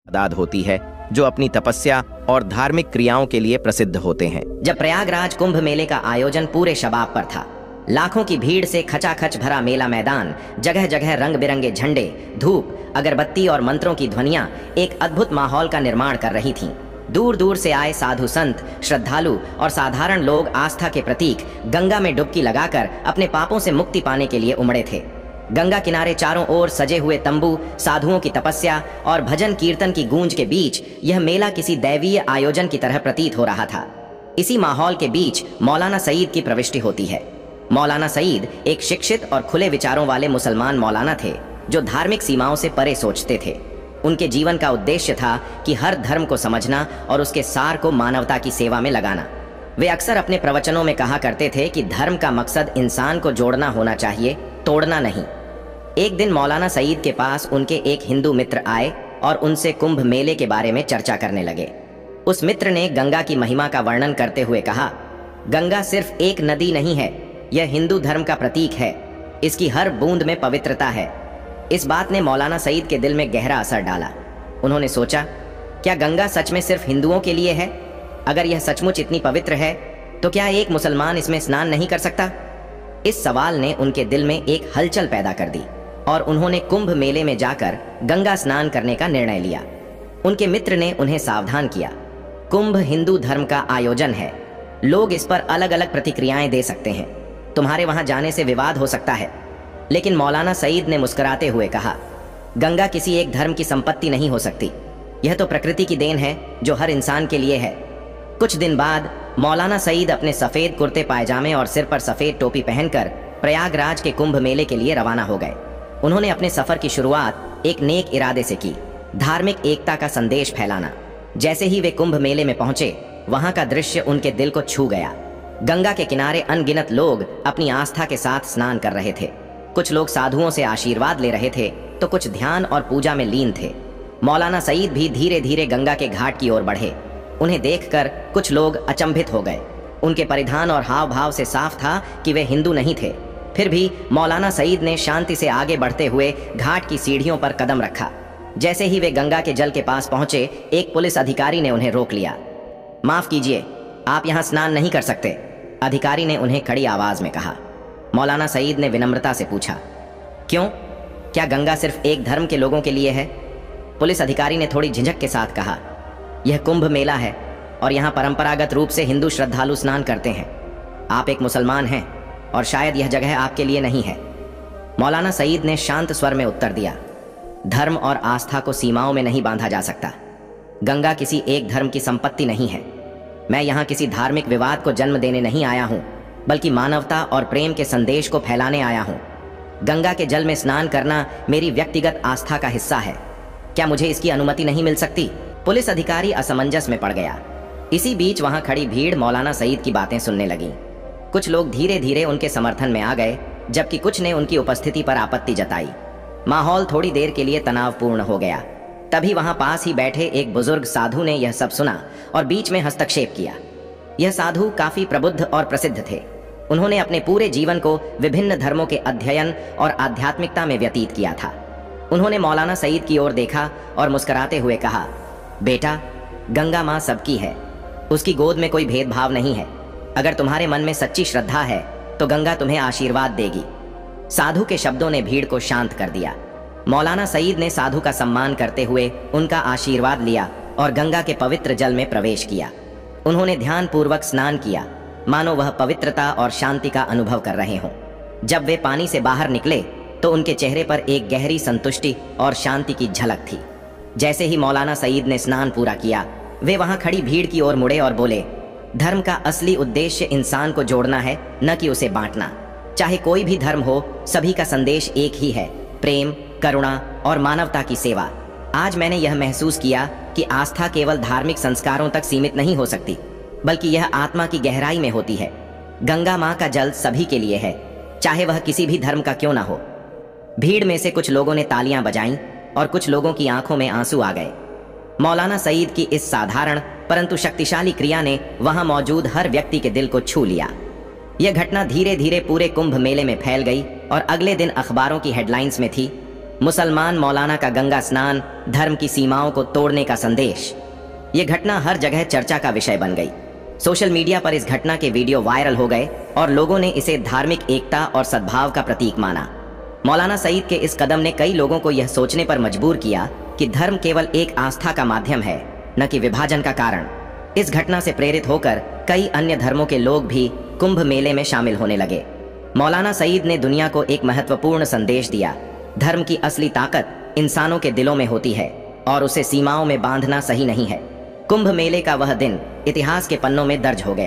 तादाद होती है जो अपनी तपस्या और धार्मिक क्रियाओं के लिए प्रसिद्ध होते हैं। जब प्रयागराज कुंभ मेले का आयोजन पूरे शबाब पर था, लाखों की भीड़ से खचाखच भरा मेला मैदान, जगह जगह रंग बिरंगे झंडे, धूप, अगरबत्ती और मंत्रों की ध्वनियां एक अद्भुत माहौल का निर्माण कर रही थीं। दूर दूर से आए साधु संत, श्रद्धालु और साधारण लोग आस्था के प्रतीक गंगा में डुबकी लगाकर अपने पापों से मुक्ति पाने के लिए उमड़े थे। गंगा किनारे चारों ओर सजे हुए तंबू, साधुओं की तपस्या और भजन कीर्तन की गूंज के बीच यह मेला किसी दैवीय आयोजन की तरह प्रतीत हो रहा था। इसी माहौल के बीच मौलाना सईद की प्रविष्टि होती है। मौलाना सईद एक शिक्षित और खुले विचारों वाले मुसलमान मौलाना थे जो धार्मिक सीमाओं से परे सोचते थे। उनके जीवन का उद्देश्य था कि हर धर्म को समझना और उसके सार को मानवता की सेवा में लगाना। वे अक्सर अपने प्रवचनों में कहा करते थे कि धर्म का मकसद इंसान को जोड़ना होना चाहिए, तोड़ना नहीं। एक दिन मौलाना सईद के पास उनके एक हिंदू मित्र आए और उनसे कुंभ मेले के बारे में चर्चा करने लगे। उस मित्र ने गंगा की महिमा का वर्णन करते हुए कहा, गंगा सिर्फ एक नदी नहीं है, यह हिंदू धर्म का प्रतीक है। इसकी हर बूंद में पवित्रता है। इस बात ने मौलाना सईद के दिल में गहरा असर डाला। उन्होंने सोचा, क्या गंगा सच में सिर्फ हिंदुओं के लिए है? अगर यह सचमुच इतनी पवित्र है तो क्या एक मुसलमान इसमें स्नान नहीं कर सकता? इस सवाल ने उनके दिल में एक हलचल पैदा कर दी और उन्होंने कुंभ मेले में जाकर गंगा स्नान करने का निर्णय लिया। उनके मित्र ने उन्हें सावधान किया, कुंभ हिंदू धर्म का आयोजन है, लोग इस पर अलग अलग प्रतिक्रियाएं दे सकते हैं, तुम्हारे वहां जाने से विवाद हो सकता है। लेकिन मौलाना सईद ने मुस्कुराते हुए कहा, गंगा किसी एक धर्म की संपत्ति नहीं हो सकती, यह तो प्रकृति की देन है जो हर इंसान के लिए है। कुछ दिन बाद मौलाना सईद अपने सफेद कुर्ते पायजामे और सिर पर सफेद टोपी पहनकर प्रयागराज के कुंभ मेले के लिए रवाना हो गए। उन्होंने अपने सफर की शुरुआत एक नेक इरादे से की, धार्मिक एकता का संदेश फैलाना। जैसे ही वे कुंभ मेले में पहुंचे, वहां का दृश्य उनके दिल को छू गया। गंगा के किनारे अनगिनत लोग अपनी आस्था के साथ स्नान कर रहे थे। कुछ लोग साधुओं से आशीर्वाद ले रहे थे तो कुछ ध्यान और पूजा में लीन थे। मौलाना सईद भी धीरे धीरे गंगा के घाट की ओर बढ़े। उन्हें देखकर कुछ लोग अचंभित हो गए। उनके परिधान और हाव भाव से साफ था कि वे हिंदू नहीं थे। फिर भी मौलाना सईद ने शांति से आगे बढ़ते हुए घाट की सीढ़ियों पर कदम रखा। जैसे ही वे गंगा के जल के पास पहुंचे, एक पुलिस अधिकारी ने उन्हें रोक लिया। माफ कीजिए, आप यहाँ स्नान नहीं कर सकते, अधिकारी ने उन्हें कड़ी आवाज में कहा। मौलाना सईद ने विनम्रता से पूछा, क्यों? क्या गंगा सिर्फ एक धर्म के लोगों के लिए है? पुलिस अधिकारी ने थोड़ी झिझक के साथ कहा, यह कुंभ मेला है और यहाँ परंपरागत रूप से हिंदू श्रद्धालु स्नान करते हैं। आप एक मुसलमान हैं और शायद यह जगह आपके लिए नहीं है। मौलाना सईद ने शांत स्वर में उत्तर दिया, धर्म और आस्था को सीमाओं में नहीं बांधा जा सकता। गंगा किसी एक धर्म की संपत्ति नहीं है। मैं यहाँ किसी धार्मिक विवाद को जन्म देने नहीं आया हूँ, बल्कि मानवता और प्रेम के संदेश को फैलाने आया हूँ। गंगा के जल में स्नान करना मेरी व्यक्तिगत आस्था का हिस्सा है। क्या मुझे इसकी अनुमति नहीं मिल सकती? पुलिस अधिकारी असमंजस में पड़ गया। इसी बीच वहां खड़ी भीड़ मौलाना सईद की बातें सुनने लगी। कुछ लोग धीरे धीरे उनके समर्थन में आ गए, जबकि कुछ ने उनकी उपस्थिति पर आपत्ति जताई। माहौल थोड़ी देर के लिए तनावपूर्ण हो गया। तभी वहां पास ही बैठे एक बुजुर्ग साधु ने यह सब सुना और बीच में हस्तक्षेप किया। यह साधु काफी प्रबुद्ध और प्रसिद्ध थे। उन्होंने अपने पूरे जीवन को विभिन्न धर्मों के अध्ययन और आध्यात्मिकता में व्यतीत किया था। उन्होंने मौलाना सईद की ओर देखा और मुस्कुराते हुए कहा, बेटा, गंगा माँ सबकी है, उसकी गोद में कोई भेदभाव नहीं है। अगर तुम्हारे मन में सच्ची श्रद्धा है तो गंगा तुम्हें आशीर्वाद देगी। साधु के शब्दों ने भीड़ को शांत कर दिया। मौलाना सईद ने साधु का सम्मान करते हुए उनका आशीर्वाद लिया और गंगा के पवित्र जल में प्रवेश किया। उन्होंने ध्यानपूर्वक स्नान किया, मानो वह पवित्रता और शांति का अनुभव कर रहे हों। जब वे पानी से बाहर निकले तो उनके चेहरे पर एक गहरी संतुष्टि और शांति की झलक थी। जैसे ही मौलाना सईद ने स्नान पूरा किया, वे वहां खड़ी भीड़ की ओर मुड़े और बोले, धर्म का असली उद्देश्य इंसान को जोड़ना है, न कि उसे बांटना। चाहे कोई भी धर्म हो, सभी का संदेश एक ही है, प्रेम, करुणा और मानवता की सेवा। आज मैंने यह महसूस किया कि आस्था केवल धार्मिक संस्कारों तक सीमित नहीं हो सकती, बल्कि यह आत्मा की गहराई में होती है। गंगा माँ का जल सभी के लिए है, चाहे वह किसी भी धर्म का क्यों ना हो। भीड़ में से कुछ लोगों ने तालियां बजाईं और कुछ लोगों की आंखों में आंसू आ गए। मौलाना सईद की इस साधारण परंतु शक्तिशाली क्रिया ने वहां मौजूद हर व्यक्ति के दिल को छू लिया। यह घटना धीरे धीरे पूरे कुंभ मेले में फैल गई और अगले दिन अखबारों की हेडलाइंस में थी, मुसलमान मौलाना का गंगा स्नान, धर्म की सीमाओं को तोड़ने का संदेश। ये घटना हर जगह चर्चा का विषय बन गई। सोशल मीडिया पर इस घटना के वीडियो वायरल हो गए और लोगों ने इसे धार्मिक एकता और सद्भाव का प्रतीक माना। मौलाना सईद के इस कदम ने कई लोगों को यह सोचने पर मजबूर किया कि धर्म केवल एक आस्था का माध्यम है, न कि विभाजन का कारण। इस घटना से प्रेरित होकर कई अन्य धर्मों के लोग भी कुंभ मेले में शामिल होने लगे। मौलाना सईद ने दुनिया को एक महत्वपूर्ण संदेश दिया। धर्म की असली ताकत इंसानों के दिलों में होती है और उसे सीमाओं में बांधना सही नहीं है। कुंभ मेले का वह दिन इतिहास के पन्नों में दर्ज हो गया।